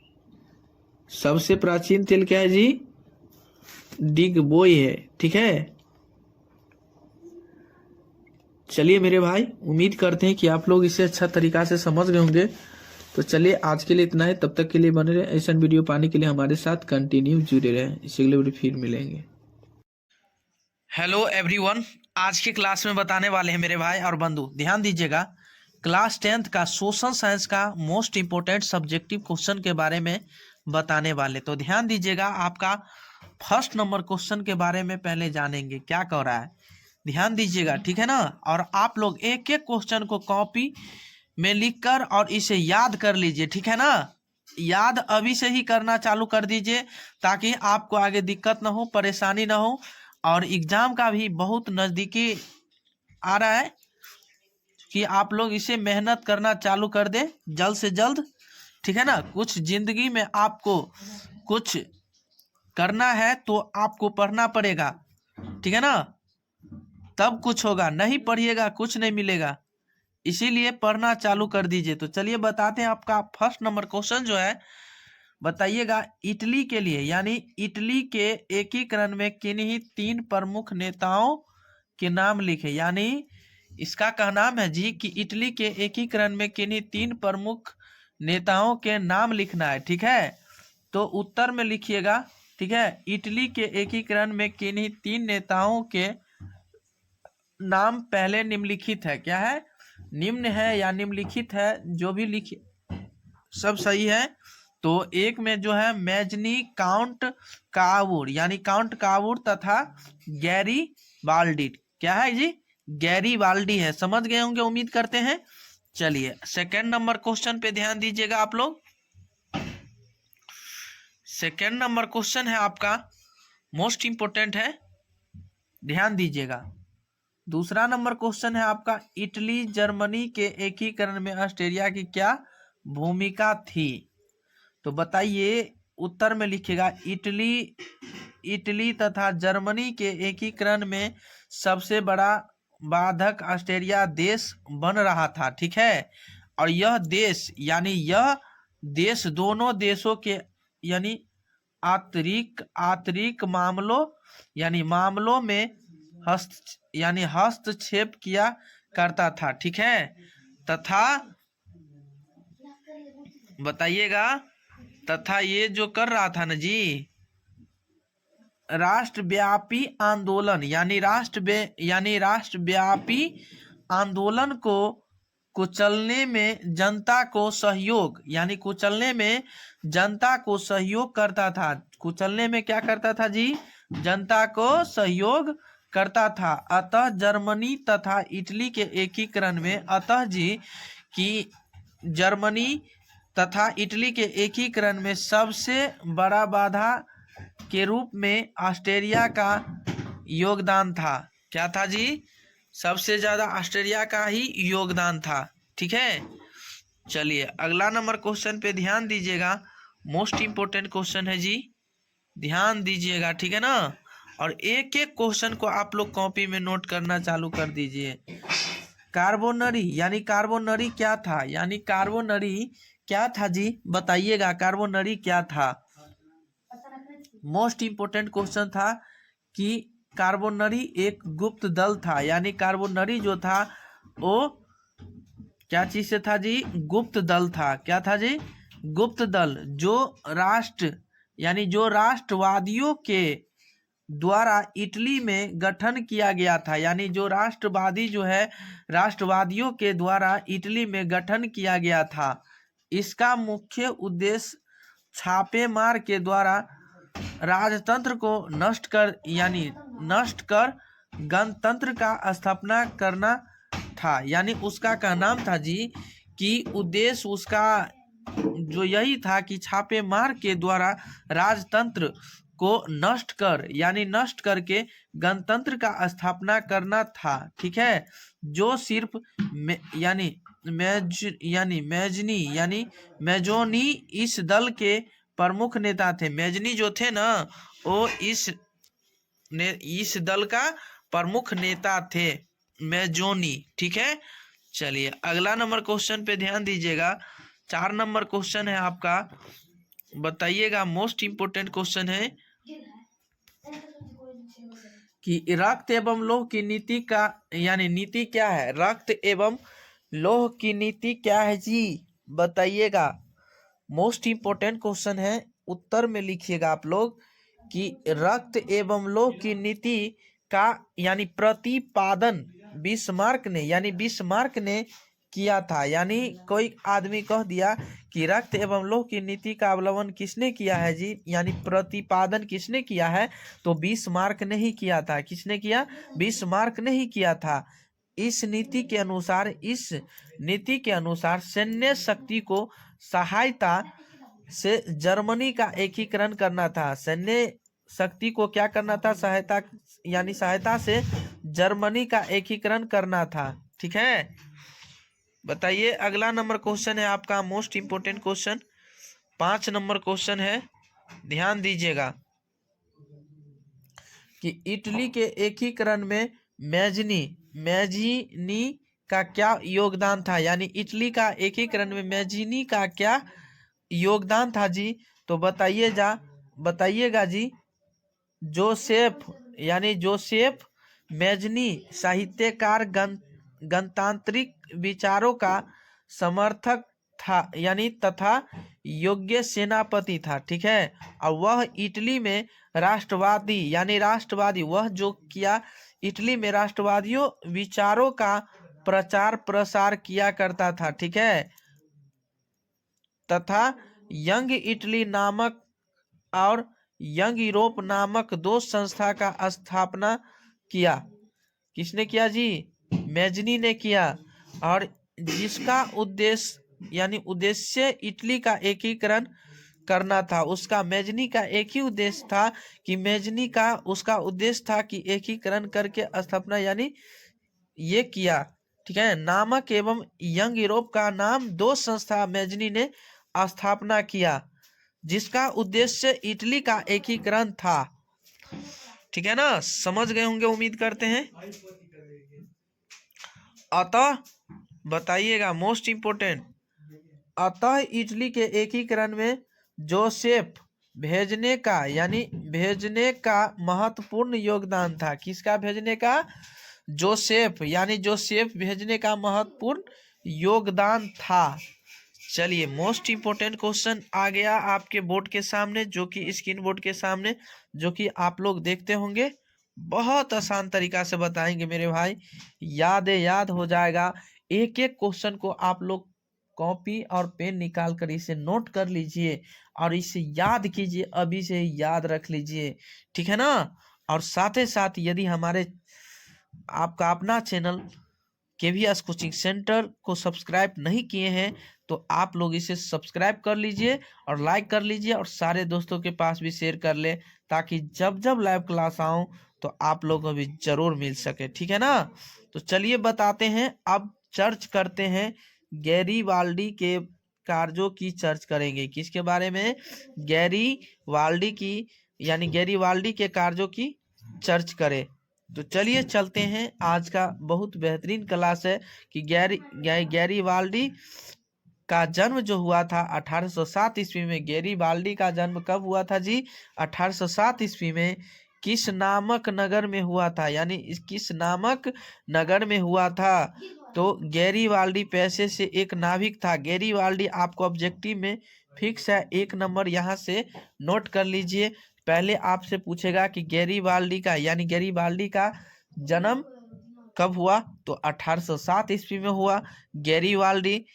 सबसे प्राचीन तेल क्या है जी, डिगबोई है, ठीक है। चलिए मेरे भाई, उम्मीद करते हैं कि आप लोग इसे अच्छा तरीका से समझ गए होंगे। तो चलिए आज के लिए इतना है, तब तक के लिए बने रहे। ऐसा वीडियो पाने के लिए हमारे साथ कंटिन्यू जुड़े रहें। इसी के लिए फिर मिलेंगे। हेलो एवरीवन, आज की क्लास में बताने वाले हैं मेरे भाई और बंधु, ध्यान दीजिएगा। क्लास 10th का सोशल साइंस का मोस्ट इम्पोर्टेंट सब्जेक्टिव क्वेश्चन के बारे में बताने वाले। तो ध्यान दीजिएगा, आपका फर्स्ट नंबर क्वेश्चन के बारे में पहले जानेंगे क्या कह रहा है। ध्यान दीजिएगा, ठीक है ना। और आप लोग एक एक क्वेश्चन को कॉपी में लिखकर और इसे याद कर लीजिए, ठीक है ना। याद अभी से ही करना चालू कर दीजिए ताकि आपको आगे दिक्कत ना हो, परेशानी ना हो। और एग्जाम का भी बहुत नज़दीकी आ रहा है कि आप लोग इसे मेहनत करना चालू कर दें जल्द से जल्द, ठीक है ना। कुछ जिंदगी में आपको कुछ करना है तो आपको पढ़ना पड़ेगा, ठीक है ना, तब कुछ होगा। नहीं पढ़िएगा कुछ नहीं मिलेगा, इसीलिए पढ़ना चालू कर दीजिए। तो चलिए बताते हैं। आपका फर्स्ट नंबर क्वेश्चन जो है, बताइएगा इटली के लिए, यानी इटली के एकीकरण में किन्हीं 3 प्रमुख नेताओं के नाम लिखे। यानी इसका कहना है जी कि इटली के एकीकरण में किन्हीं 3 प्रमुख नेताओं के नाम लिखना है, ठीक है। तो उत्तर में लिखिएगा, ठीक है। इटली के एकीकरण में किन्हीं 3 नेताओं के नाम पहले निम्नलिखित है। क्या है? निम्न है या निम्नलिखित है, जो भी लिखिए सब सही है। तो एक में जो है मैजनी काउंट कावूर, यानी काउंट कावूर तथा गैरी बाल्डी। क्या है जी? गैरी बाल्डी है। समझ गए होंगे उम्मीद करते हैं। चलिए सेकंड नंबर क्वेश्चन पे ध्यान दीजिएगा आप लोग। सेकंड नंबर क्वेश्चन है आपका, मोस्ट इंपोर्टेंट है, ध्यान दीजिएगा। दूसरा नंबर क्वेश्चन है आपका, इटली जर्मनी के एकीकरण में ऑस्ट्रेलिया की क्या भूमिका थी। तो बताइए, उत्तर में लिखिएगा इटली तथा जर्मनी के एकीकरण में सबसे बड़ा बाधक ऑस्ट्रेलिया देश बन रहा था, ठीक है। और यह देश दोनों देशों के यानी आंतरिक मामलों में हस्तक्षेप किया करता था, ठीक है। तथा बताइएगा, तथा ये जो कर रहा था ना जी, राष्ट्रव्यापी आंदोलन यानी राष्ट्रव्यापी आंदोलन को कुचलने में जनता को सहयोग करता था। कुचलने में क्या करता था जी? जनता को सहयोग करता था। अतः जर्मनी तथा इटली के एकीकरण में जर्मनी तथा इटली के एकीकरण में सबसे बड़ा बाधा के रूप में ऑस्ट्रेलिया का योगदान था। क्या था जी? सबसे ज्यादा ऑस्ट्रेलिया का ही योगदान था, ठीक है। चलिए अगला नंबर क्वेश्चन पे ध्यान दीजिएगा। मोस्ट इंपोर्टेंट क्वेश्चन है जी, ध्यान दीजिएगा, ठीक है ना। और एक एक क्वेश्चन को आप लोग कॉपी में नोट करना चालू कर दीजिए। कार्बोनरी यानी कार्बोनरी क्या था? यानी कार्बोनरी क्या था जी? बताइएगा कार्बोनरी क्या था। मोस्ट इंपोर्टेंट क्वेश्चन था कि कार्बोनरी एक गुप्त दल था। यानी कार्बोनरी जो था वो क्या चीज से था जी? गुप्त दल था। क्या था जी? गुप्त दल, जो राष्ट्रवादियों के द्वारा इटली में गठन किया गया था। यानी जो राष्ट्रवादियों के द्वारा इटली में गठन किया गया था। इसका मुख्य उद्देश्य छापेमार के द्वारा राजतंत्र को नष्ट कर गणतंत्र का स्थापना करना था। यानी उसका का नाम था जी कि उद्देश्य उसका जो यही था कि छापेमार के द्वारा राजतंत्र को नष्ट करके गणतंत्र का स्थापना करना था, ठीक है। जो सिर्फ मेजोनी इस दल के प्रमुख नेता थे। मेजनी जो थे ना, वो इस दल का प्रमुख नेता थे, मेजोनी, ठीक है। चलिए अगला नंबर क्वेश्चन पे ध्यान दीजिएगा। 4 नंबर क्वेश्चन है आपका, बताइएगा। मोस्ट इंपोर्टेंट क्वेश्चन है कि रक्त एवं लौह की नीति का नीति क्या है? रक्त एवं लौह की नीति क्या है जी? बताइएगा। मोस्ट इंपोर्टेंट क्वेश्चन है, उत्तर में लिखिएगा आप लोग कि रक्त एवं लौह की नीति का यानी प्रतिपादन बिस्मार्क ने किया था। यानी कोई आदमी कह दिया कि रक्त एवं लौह की नीति का अवलंबन किसने किया है जी, यानी प्रतिपादन किसने किया है, तो बिस्मार्क ने ही किया था। किसने किया? बिस्मार्क ने ही किया था। इस नीति के अनुसार सैन्य शक्ति को सहायता से जर्मनी का एकीकरण करना था। सैन्य शक्ति को क्या करना था? सहायता से जर्मनी का एकीकरण करना था। ठीक है, बताइए। अगला नंबर क्वेश्चन है आपका most important question, 5 number question है, ध्यान दीजिएगा कि इटली के एकीकरण में मैजिनी का क्या योगदान था। यानी इटली का एकीकरण में मैजिनी का क्या योगदान था जी, तो बताइएगा जी। जोसेफ मैजनी साहित्यकार, गणतांत्रिक विचारों का समर्थक था, यानी तथा योग्य सेनापति था। ठीक है, और वह इटली में राष्ट्रवादी वह जो किया, इटली में राष्ट्रवादियों विचारों का प्रचार प्रसार किया करता था। ठीक है, तथा यंग इटली नामक और यंग यूरोप नामक 2 संस्था का स्थापना किया। किसने किया जी? मैजनी ने किया। और जिसका उद्देश्य इटली का एकीकरण करना था। उसका मैजनी का एक ही उद्देश्य था कि उसका उद्देश्य था कि एकीकरण करके स्थापना यानी ये किया। ठीक है, नामक एवं यंग यूरोप का नाम 2 संस्था मैजनी ने स्थापना किया, जिसका उद्देश्य इटली का एकीकरण था। ठीक है ना, समझ गए होंगे उम्मीद करते हैं। अतः बताइएगा मोस्ट इंपोर्टेंट, अतः इटली के एकीकरण में जोसेफ भेजने का महत्वपूर्ण योगदान था। किसका भेजने का? जोसेफ भेजने का महत्वपूर्ण योगदान था। चलिए, मोस्ट इंपोर्टेंट क्वेश्चन आ गया आपके बोर्ड के सामने, जो कि स्क्रीन बोर्ड के सामने, जो कि आप लोग देखते होंगे। बहुत आसान तरीका से बताएंगे मेरे भाई, याद हो जाएगा। एक एक क्वेश्चन को आप लोग कॉपी और पेन निकाल कर इसे नोट कर लीजिए और इसे याद कीजिए, अभी से याद रख लीजिए। ठीक है ना, और साथ ही साथ यदि आपका अपना चैनल KVS कोचिंग सेंटर को सब्सक्राइब नहीं किए हैं तो आप लोग इसे सब्सक्राइब कर लीजिए और लाइक कर लीजिए और सारे दोस्तों के पास भी शेयर कर ले, ताकि जब लाइव क्लास आऊं तो आप लोगों को भी जरूर मिल सके। ठीक है ना, तो चलिए बताते हैं। अब चर्च करते हैं गैरीबाल्डी के कार्यों की चर्च करेंगे। किसके बारे में? गैरीबाल्डी के कार्यों की चर्च करें। तो चलिए चलते हैं। आज का बहुत बेहतरीन क्लास है कि गैरीबाल्डी का जन्म जो हुआ था 1807 ईस्वी में। गैरीबाल्डी का जन्म कब हुआ था जी? 1807 ईस्वी में। किस नामक नगर में हुआ था? यानी किस नामक नगर में हुआ था? तो गैरीबाल्डी पैसे से एक नाविक था। गैरीबाल्डी आपको ऑब्जेक्टिव में फिक्स है, 1 नंबर यहाँ से नोट कर लीजिए। पहले आपसे पूछेगा कि गैरीबाल्डी का जन्म कब हुआ? तो 1807 ईस्वी में हुआ। गैरीबाल्डी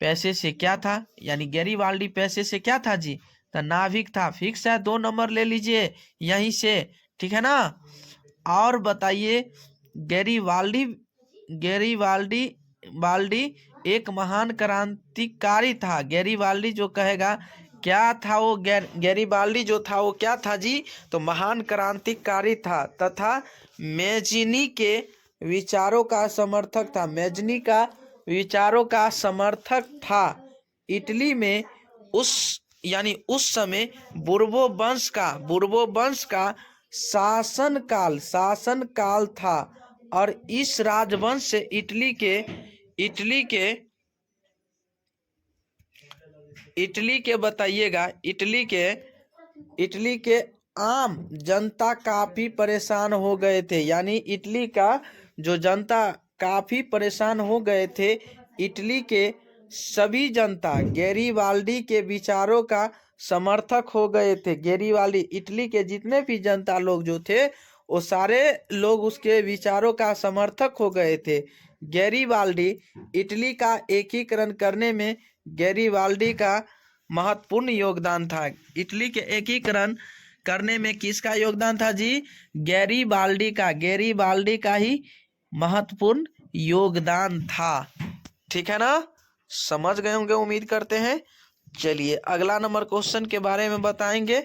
पैसे से क्या था? यानी गैरीबाल्डी पैसे से क्या था जी? तो नाविक था। फिक्स है, 2 नंबर ले लीजिए यहीं से। ठीक है ना, और बताइए, गैरीबाल्डी एक महान क्रांतिकारी था। गैरीबाल्डी जो कहेगा क्या था वो, गैरीबाल्डी जो था वो क्या था जी? तो महान क्रांतिकारी था तथा मैजिनी के विचारों का समर्थक था। मैजिनी का विचारों का समर्थक था। इटली में उस समय बुर्बो वंश का शासनकाल था और इस राजवंश से इटली के बताइएगा, इटली के आम जनता काफी परेशान हो गए थे। यानी इटली का जो जनता काफी परेशान हो गए थे। इटली के सभी जनता गैरीबाल्डी के विचारों का समर्थक हो गए थे। गैरीबाल्डी, इटली के जितने भी जनता लोग जो थे वो सारे लोग उसके विचारों का समर्थक हो गए थे। गैरीबाल्डी इटली का एकीकरण करने में गैरीबाल्डी का महत्वपूर्ण योगदान था। इटली के एकीकरण करने में किसका योगदान था जी? गैरीबाल्डी का ही महत्वपूर्ण योगदान था। ठीक है ना, समझ गए होंगे उम्मीद करते हैं। चलिए अगला नंबर क्वेश्चन के बारे में बताएंगे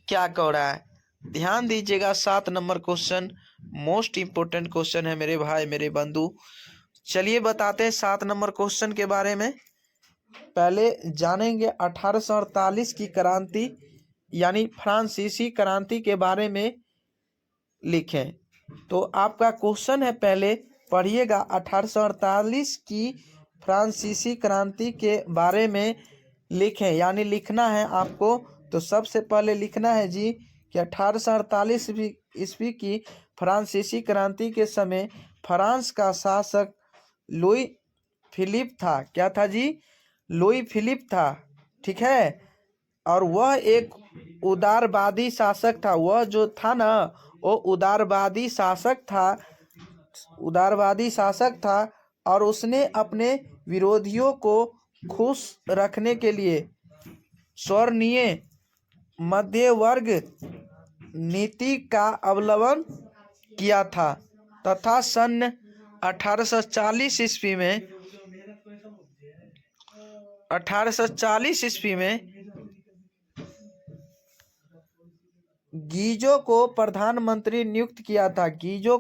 क्या कह रहा है, ध्यान दीजिएगा। 7 number question most important question है मेरे भाई मेरे बंधु। चलिए बताते हैं 7 नंबर क्वेश्चन के बारे में। पहले जानेंगे 1848 की क्रांति यानी फ्रांसीसी क्रांति के बारे में लिखें। तो आपका क्वेश्चन है, पहले पढ़िएगा 1848 की फ्रांसीसी क्रांति के बारे में लिखें, यानी लिखना है आपको। तो सबसे पहले लिखना है जी कि 1848 ईस्वी की फ्रांसीसी क्रांति के समय फ्रांस का शासक लुई फिलिप था। क्या था जी? लुई फिलिप था। ठीक है, और वह एक उदारवादी शासक था। वह जो था ना, वो उदारवादी शासक था और उसने अपने विरोधियों को खुश रखने के लिए स्वर्णीय मध्य वर्ग नीति का अवलंबन किया था तथा सन 1840 ईस्वी में गीजो को प्रधानमंत्री नियुक्त किया था। गीजो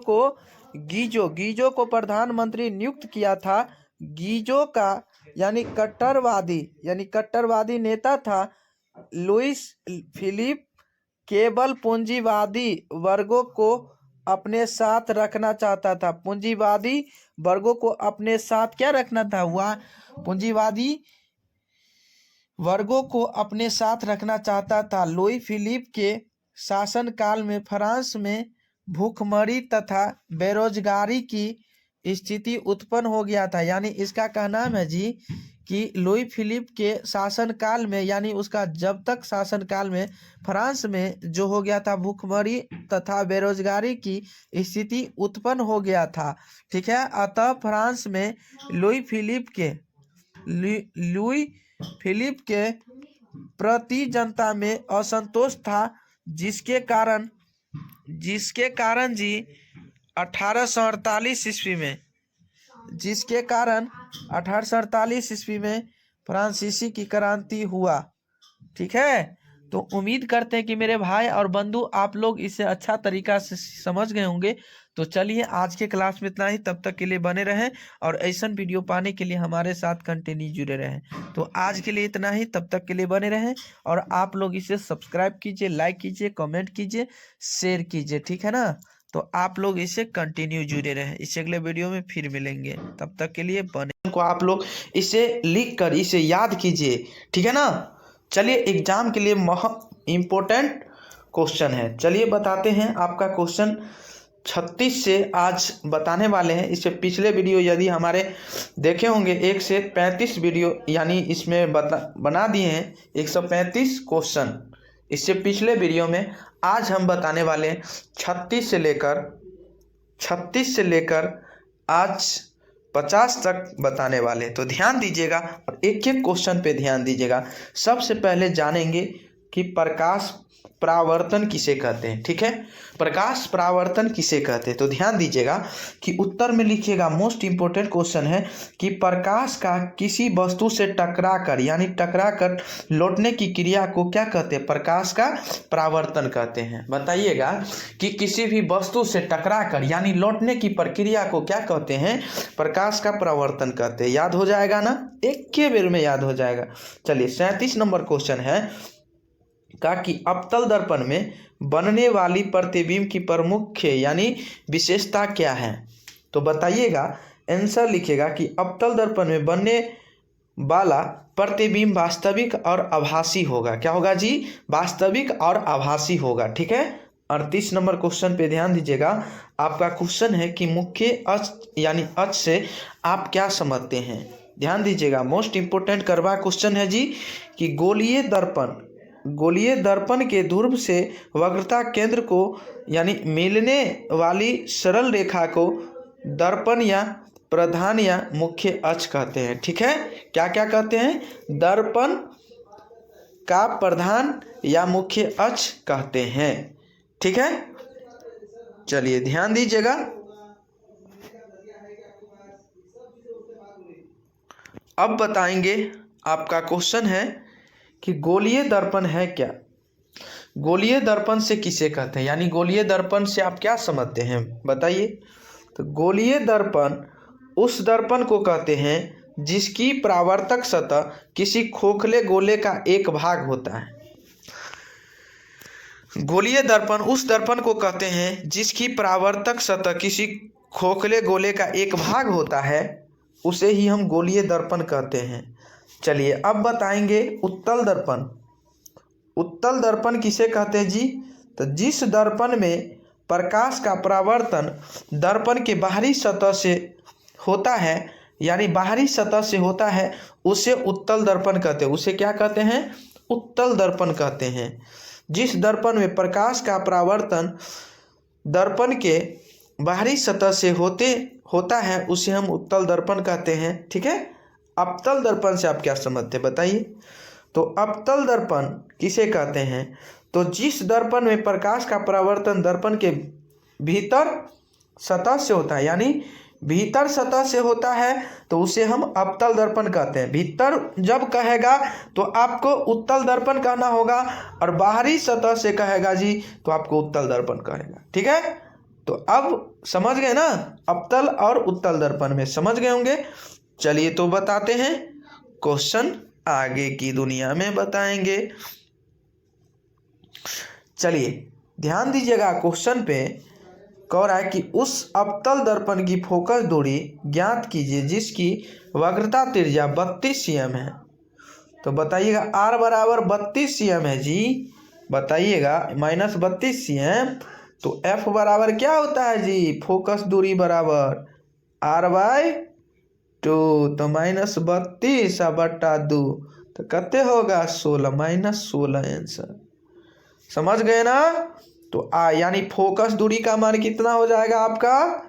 को प्रधानमंत्री नियुक्त किया था। गीजो का यानी कट्टरवादी नेता था लुईस फिलिप। केवल पूंजीवादी वर्गों को अपने साथ रखना चाहता था। पूंजीवादी वर्गों को अपने साथ क्या रखना था? वह पूंजीवादी वर्गों को अपने साथ रखना चाहता था। लुई फिलिप के शासनकाल में फ्रांस में भूखमरी तथा बेरोजगारी की स्थिति उत्पन्न हो गया था। यानी इसका कहना है जी कि लुई फिलिप के शासनकाल में, यानी उसका जब तक शासनकाल में फ्रांस में जो हो गया था, भूखमरी तथा बेरोजगारी की स्थिति उत्पन्न हो गया था। ठीक है, अतः फ्रांस में लुई फिलिप के प्रति जनता में असंतोष था, जिसके कारण जी 1848 ईस्वी में फ्रांसीसी की क्रांति हुआ। ठीक है, तो उम्मीद करते हैं कि मेरे भाई और बंधु आप लोग इसे अच्छा तरीका से समझ गए होंगे। तो चलिए आज के क्लास में इतना ही, तब तक के लिए बने रहें और ऐसा वीडियो पाने के लिए हमारे साथ कंटिन्यू जुड़े रहें। तो आज के लिए इतना ही, तब तक के लिए बने रहें और आप लोग इसे सब्सक्राइब कीजिए, लाइक कीजिए, कमेंट कीजिए, शेयर कीजिए। ठीक है ना, तो आप लोग इसे कंटिन्यू जुड़े रहें। इस अगले वीडियो में फिर मिलेंगे, तब तक के लिए बने को आप लोग इसे लिख कर इसे याद कीजिए। ठीक है ना, चलिए एग्जाम के लिए इम्पोर्टेंट क्वेश्चन है। चलिए बताते हैं। आपका क्वेश्चन 36 से आज बताने वाले हैं। इससे पिछले वीडियो यदि हमारे देखे होंगे 1 से 35 वीडियो, यानी इसमें बना दिए हैं 135 क्वेश्चन इससे पिछले वीडियो में। आज हम बताने वाले हैं 36 से लेकर आज 50 तक बताने वाले। तो ध्यान दीजिएगा और एक एक क्वेश्चन पे ध्यान दीजिएगा। सबसे पहले जानेंगे कि प्रकाश परावर्तन किसे कहते हैं। ठीक है, प्रकाश परावर्तन किसे कहते हैं, तो ध्यान दीजिएगा कि उत्तर में लिखिएगा। मोस्ट इंपोर्टेंट क्वेश्चन है कि प्रकाश का किसी वस्तु से टकराकर लौटने की क्रिया को क्या कहते हैं? प्रकाश का परावर्तन कहते हैं। बताइएगा कि किसी भी वस्तु से टकराकर यानी लौटने की प्रक्रिया को क्या कहते हैं? प्रकाश का परावर्तन कहते हैं। याद हो जाएगा ना, एक के बेर में याद हो जाएगा। चलिए 37 नंबर क्वेश्चन है का कि अवतल दर्पण में बनने वाली प्रतिबिंब की प्रमुख यानी विशेषता क्या है? तो बताइएगा, आंसर लिखिएगा कि अवतल दर्पण में बनने वाला प्रतिबिंब वास्तविक और आभासी होगा। क्या होगा जी? वास्तविक और आभासी होगा। ठीक है, 38 नंबर क्वेश्चन पे ध्यान दीजिएगा। आपका क्वेश्चन है कि मुख्य अक्ष यानी अक्ष से आप क्या समझते हैं? ध्यान दीजिएगा, मोस्ट इंपोर्टेंट करवा क्वेश्चन है जी कि गोलीय दर्पण गोलीय दर्पण के ध्रुव से वक्रता केंद्र को यानी मिलने वाली सरल रेखा को दर्पण या प्रधान या मुख्य अक्ष कहते हैं। ठीक है, क्या क्या कहते हैं? दर्पण का प्रधान या मुख्य अक्ष कहते हैं। ठीक है, चलिए ध्यान दीजिएगा। अब बताएंगे, आपका क्वेश्चन है कि गोलीय दर्पण है क्या? गोलीय दर्पण से किसे कहते हैं, यानी गोलीय दर्पण से आप क्या समझते हैं बताइए। तो गोलीय दर्पण उस दर्पण को कहते हैं जिसकी परावर्तक सतह किसी खोखले गोले का एक भाग होता है। गोलीय दर्पण उस दर्पण को कहते हैं जिसकी परावर्तक सतह किसी खोखले गोले का एक भाग होता है, उसे ही हम गोलीय दर्पण कहते हैं। चलिए अब बताएंगे उत्तल दर्पण। उत्तल दर्पण किसे कहते हैं जी? तो जिस दर्पण में प्रकाश का परावर्तन दर्पण के बाहरी सतह से होता है, यानी बाहरी सतह से होता है, उसे उत्तल दर्पण कहते हैं। उसे क्या कहते हैं? उत्तल दर्पण कहते हैं। जिस दर्पण में प्रकाश का परावर्तन दर्पण के बाहरी सतह से होता है, उसे हम उत्तल दर्पण कहते हैं। ठीक है, अवतल दर्पण से आप क्या समझते हैं बताइए। तो अवतल दर्पण किसे कहते हैं? तो जिस दर्पण में प्रकाश का परावर्तन दर्पण के भीतर सतह से होता है, यानी भीतर सतह से होता है, तो उसे हम अवतल दर्पण कहते हैं। भीतर जब कहेगा तो आपको उत्तल दर्पण कहना होगा, और बाहरी सतह से कहेगा जी तो आपको उत्तल दर्पण कहेगा। ठीक है, तो अब समझ गए ना, अवतल और उत्तल दर्पण में समझ गए होंगे। चलिए तो बताते हैं, क्वेश्चन आगे की दुनिया में बताएंगे। चलिए ध्यान दीजिएगा, क्वेश्चन पे कह रहा है कि उस अवतल दर्पण की फोकस दूरी ज्ञात कीजिए जिसकी वक्रता त्रिज्या 32 cm है। तो बताइएगा r बराबर 32 cm है जी, बताइएगा -32 cm। तो f बराबर क्या होता है जी? फोकस दूरी बराबर r/2, तो -32/2, तो कितने होगा? 16 -16 आंसर। समझ गए ना? तो यानी फोकस दूरी का मान कितना हो जाएगा आपका?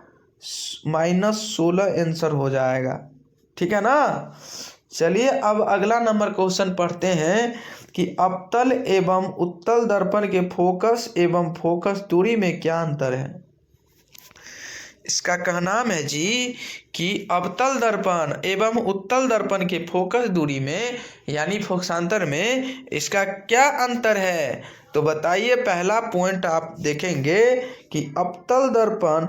-16 आंसर हो जाएगा। ठीक है ना? चलिए अब अगला नंबर क्वेश्चन पढ़ते हैं कि अवतल एवं उत्तल दर्पण के फोकस एवं फोकस दूरी में क्या अंतर है। इसका कहना है जी कि अवतल दर्पण एवं उत्तल दर्पण के फोकस दूरी में यानी फोकसांतर में इसका क्या अंतर है। तो बताइए, पहला पॉइंट आप देखेंगे कि अवतल दर्पण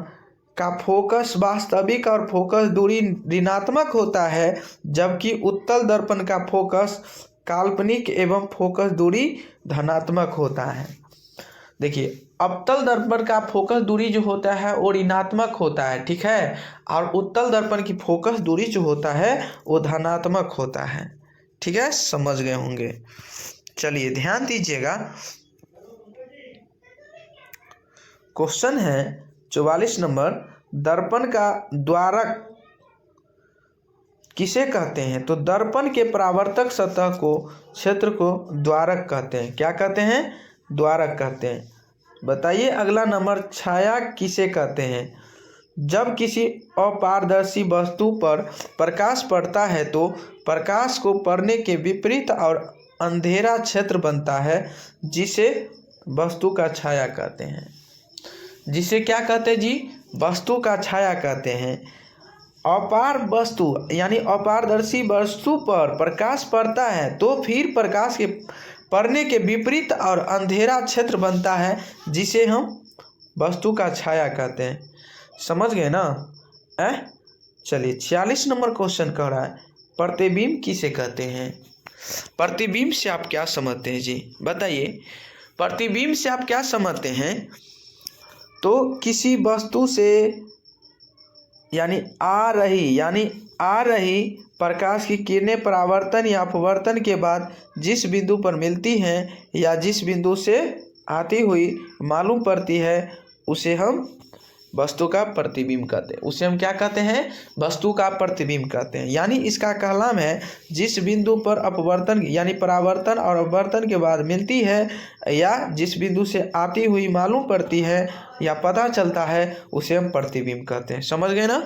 का फोकस वास्तविक और फोकस दूरी ऋणात्मक होता है, जबकि उत्तल दर्पण का फोकस काल्पनिक एवं फोकस दूरी धनात्मक होता है। देखिए, अवतल दर्पण का फोकस दूरी जो होता है वो ऋणात्मक होता है। ठीक है, और उत्तल दर्पण की फोकस दूरी जो होता है वो धनात्मक होता है। ठीक है, समझ गए होंगे। चलिए ध्यान दीजिएगा, क्वेश्चन है 44 नंबर, दर्पण का द्वारक किसे कहते हैं। तो दर्पण के परावर्तक सतह को क्षेत्र को द्वारक कहते हैं। क्या कहते हैं? द्वारक कहते हैं। बताइए अगला नंबर, छाया किसे कहते हैं। जब किसी अपारदर्शी वस्तु पर प्रकाश पड़ता है तो प्रकाश को पड़ने के विपरीत और अंधेरा क्षेत्र बनता है, जिसे वस्तु का छाया कहते हैं। जिसे क्या कहते हैं जी? वस्तु का छाया कहते हैं। अपार वस्तु यानी अपारदर्शी वस्तु पर प्रकाश पड़ता है तो फिर प्रकाश के पड़ने के विपरीत और अंधेरा क्षेत्र बनता है, जिसे हम वस्तु का छाया कहते हैं। समझ गए ना? चलिए 46 नंबर क्वेश्चन कह रहा है, प्रतिबिंब किसे कहते हैं। प्रतिबिंब से आप क्या समझते हैं जी? बताइए, प्रतिबिंब से आप क्या समझते हैं। तो किसी वस्तु से यानी आ रही प्रकाश की किरणें परावर्तन या अपवर्तन के बाद जिस बिंदु पर मिलती हैं या जिस बिंदु से आती हुई मालूम पड़ती है, उसे हम वस्तु का प्रतिबिंब कहते हैं, उसे हम क्या कहते हैं, वस्तु का प्रतिबिंब कहते हैं। यानी इसका कहना है जिस बिंदु पर अपवर्तन यानी परावर्तन और अपवर्तन के बाद मिलती है या जिस बिंदु से आती हुई मालूम पड़ती है या पता चलता है उसे हम प्रतिबिंब कहते हैं। समझ गए ना,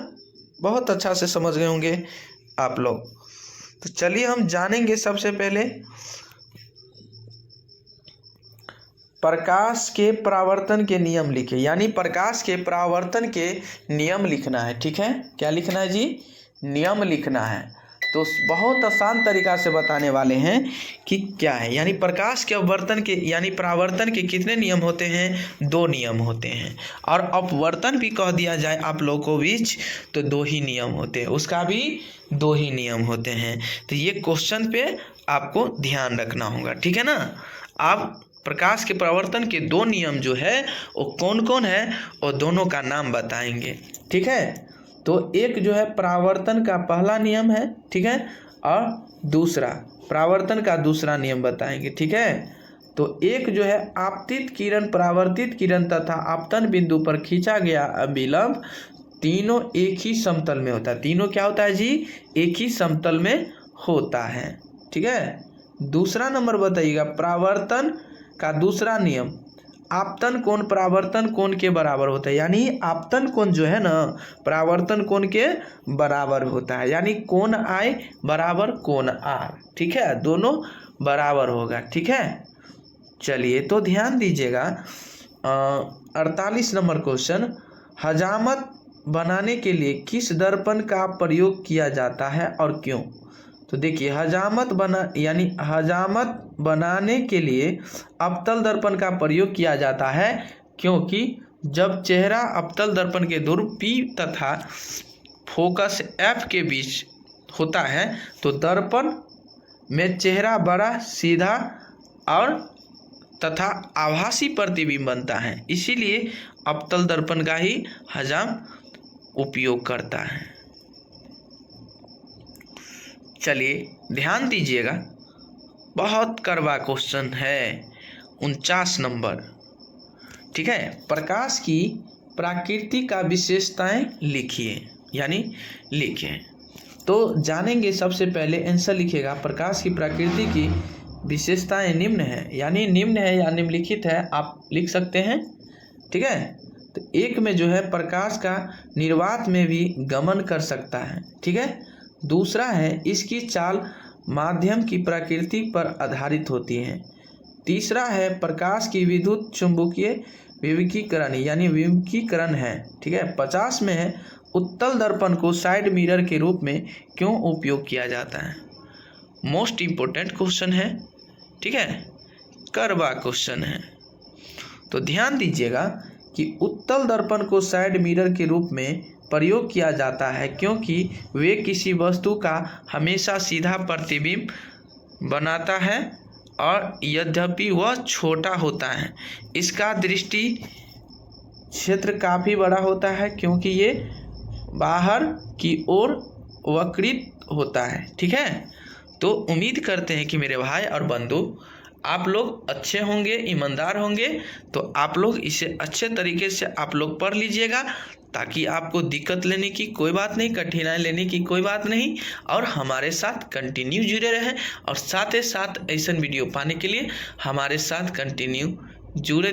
बहुत अच्छा से समझ गए होंगे आप लोग। तो चलिए हम जानेंगे सबसे पहले प्रकाश के परावर्तन के नियम लिखे, यानी प्रकाश के परावर्तन के नियम लिखना है। ठीक है, क्या लिखना है जी, नियम लिखना है। तो बहुत आसान तरीका से बताने वाले हैं कि क्या है, यानी प्रकाश के अपवर्तन के यानी परावर्तन के कितने नियम होते हैं, 2 नियम होते हैं। और अपवर्तन भी कह दिया जाए आप लोगों को बीच तो 2 ही नियम होते हैं, उसका भी 2 ही नियम होते हैं। तो ये क्वेश्चन पे आपको ध्यान रखना होगा, ठीक है ना। आप प्रकाश के परावर्तन के 2 नियम जो है वो कौन कौन है और दोनों का नाम बताएंगे। ठीक है, तो एक जो है परावर्तन का पहला नियम है, ठीक है, और दूसरा परावर्तन का दूसरा नियम बताएंगे। ठीक है, तो एक जो है आपतित किरण, परावर्तित किरण तथा आपतन बिंदु पर खींचा गया अभिलंब तीनों एक ही समतल में होता है। तीनों क्या होता है जी, एक ही समतल में होता है। ठीक है, दूसरा नंबर बताइएगा परावर्तन का दूसरा नियम, आपतन कोण परावर्तन कोण के बराबर होता है। यानी आपतन कोण जो है ना परावर्तन कोण के बराबर होता है, यानी कोण I बराबर कोण R। ठीक है, दोनों बराबर होगा। ठीक है, चलिए तो ध्यान दीजिएगा 48 नंबर क्वेश्चन, हजामत बनाने के लिए किस दर्पण का प्रयोग किया जाता है और क्यों। तो देखिए हजामत बनाने के लिए अवतल दर्पण का प्रयोग किया जाता है, क्योंकि जब चेहरा अवतल दर्पण के ध्रुव P तथा फोकस F के बीच होता है तो दर्पण में चेहरा बड़ा, सीधा और तथा आभासी प्रतिबिंब बनता है, इसीलिए अवतल दर्पण का ही हजाम उपयोग करता है। चलिए ध्यान दीजिएगा, बहुत कड़वा क्वेश्चन है 49 नंबर। ठीक है, प्रकाश की प्रकृति का विशेषताएं लिखिए, यानी लिखें। तो जानेंगे सबसे पहले आंसर लिखिएगा, प्रकाश की प्रकृति की विशेषताएं निम्न है, यानी निम्न है या निम्नलिखित है आप लिख सकते हैं। ठीक है, तो एक में जो है प्रकाश का निर्वात में भी गमन कर सकता है। ठीक है, दूसरा है इसकी चाल माध्यम की प्रकृति पर आधारित होती है। तीसरा है प्रकाश की विद्युत चुंबकीय विविकीकरण यानी विमुखीकरण है। ठीक है, 50 में है उत्तल दर्पण को साइड मिरर के रूप में क्यों उपयोग किया जाता है। मोस्ट इम्पोर्टेंट क्वेश्चन है, ठीक है, कड़वा क्वेश्चन है। तो ध्यान दीजिएगा कि उत्तल दर्पण को साइड मिरर के रूप में प्रयोग किया जाता है क्योंकि वे किसी वस्तु का हमेशा सीधा प्रतिबिंब बनाता है और यद्यपि वह छोटा होता है, इसका दृष्टि क्षेत्र काफ़ी बड़ा होता है क्योंकि ये बाहर की ओर वक्रित होता है। ठीक है, तो उम्मीद करते हैं कि मेरे भाई और बंधु आप लोग अच्छे होंगे, ईमानदार होंगे। तो आप लोग इसे अच्छे तरीके से आप लोग पढ़ लीजिएगा ताकि आपको दिक्कत लेने की कोई बात नहीं, कठिनाई लेने की कोई बात नहीं, और हमारे साथ कंटिन्यू जुड़े रहें। और साथ ही साथ ऐसा वीडियो पाने के लिए हमारे साथ कंटिन्यू जुड़े